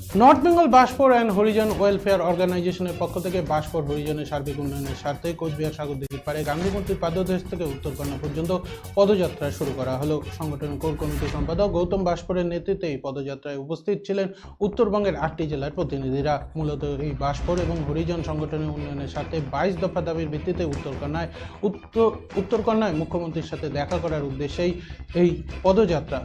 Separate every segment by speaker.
Speaker 1: North Bengal Basphor and Harijan welfare অর্গানাইজেশনের পক্ষ থেকে বাসফোর হরিজনের সার্বিক উন্নয়নের স্বার্থে কোচবিহার সাগরদিঘির পাড়ে গান্ধীমূর্তির পাদদেশ থেকে উত্তরকন্যা পর্যন্ত পদযাত্রা শুরু করা হলো। সংগঠনের কোর কমিটির সম্পাদক গৌতম বাসফোরের নেতৃত্বে এই পদযাত্রায় উপস্থিত ছিলেন উত্তরবঙ্গের 8টি জেলার প্রতিনিধিরা। মূলত এই বাসফোর এবং হরিজন সংগঠনের উন্নয়নের স্বার্থে 22 দফা দাবির ভিত্তিতে উত্তরকন্যায় মুখ্যমন্ত্রীর সাথে দেখা করার উদ্দেশ্যেই এই পদযাত্রা।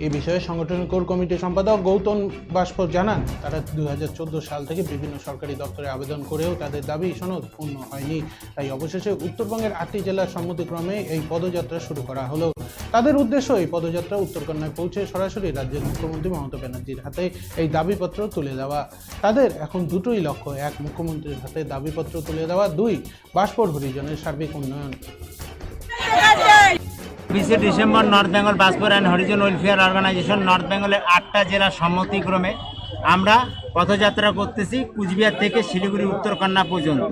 Speaker 1: এ বিষয়ে সংগঠনের কোর কমিটির সম্পাদক গৌতম বাসফোর জানান, তারা 2014 সাল থেকে বিভিন্ন সরকারি দপ্তরে আবেদন করেও তাদের দাবি সনদ পূর্ণ হয়নি। তাই অবশেষে উত্তরবঙ্গের 8টি জেলার সম্মতিক্রমে এই পদযাত্রা শুরু করা হলো। তাদের উদ্দেশ্য এই পদযাত্রা উত্তরকন্যায় পৌঁছে সরাসরি রাজ্যের মুখ্যমন্ত্রী মমতা ব্যানার্জির হাতে এই দাবিপত্র তুলে দেওয়া। তাদের এখন দুটোই লক্ষ্য, 1 মুখ্যমন্ত্রীর হাতে দাবিপত্র তুলে দেওয়া, 2 বাসফোর হরিজনের সার্বিক উন্নয়ন।
Speaker 2: 20 December North Bengal Basphor and Harijan welfare organisation North বেঙ্গলের 8টা জেলার সম্মতিক্রমে আমরা পথযাত্রা করতেছি কুচবিহার থেকে শিলিগুড়ি উত্তরকন্যা পর্যন্ত।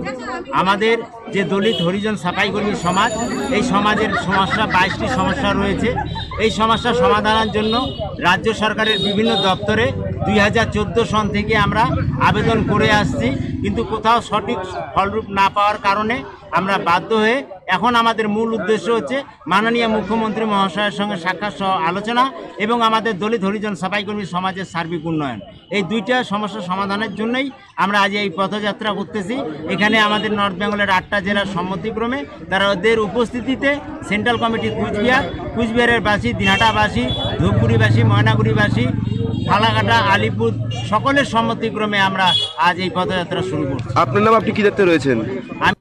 Speaker 2: আমাদের যে দলিত হরিজন সাফাইকর্মী সমাজ, এই সমাজের সমস্যা 22টি সমস্যা রয়েছে। এই সমস্যা সমাধানের জন্য রাজ্য সরকারের বিভিন্ন দপ্তরে 2014 সন থেকে আমরা আবেদন করে আসছি, কিন্তু কোথাও সঠিক ফলরূপ না পাওয়ার কারণে আমরা বাধ্য হয়ে এখন আমাদের মূল উদ্দেশ্য হচ্ছে মাননীয় মুখ্যমন্ত্রী মহাশয়ের সঙ্গে সাক্ষাৎ সহ আলোচনা এবং আমাদের দলিত হরিজন সাফাইকর্মী সমাজের সার্বিক উন্নয়ন। এই দুইটা সমস্যা সমাধানের জন্যই আমরা আজ এই পথযাত্রা করতেছি। এখানে আমাদের নর্থ বেঙ্গলের 8টা জেলার সম্মতিক্রমে তাদের উপস্থিতিতে সেন্ট্রাল কমিটি কুচবিহারের বাসী, দিনহাটাবাসী, ধূপগুড়িবাসী, ময়নাগুড়িবাসী, ফালাকাটা, আলিপুর সকলের সম্মতিক্রমে আমরা আজ এই পদযাত্রা শুরু করছি।
Speaker 3: আপনার নাম, আপনি কি দায়িত্বে রয়েছেন?
Speaker 2: আমি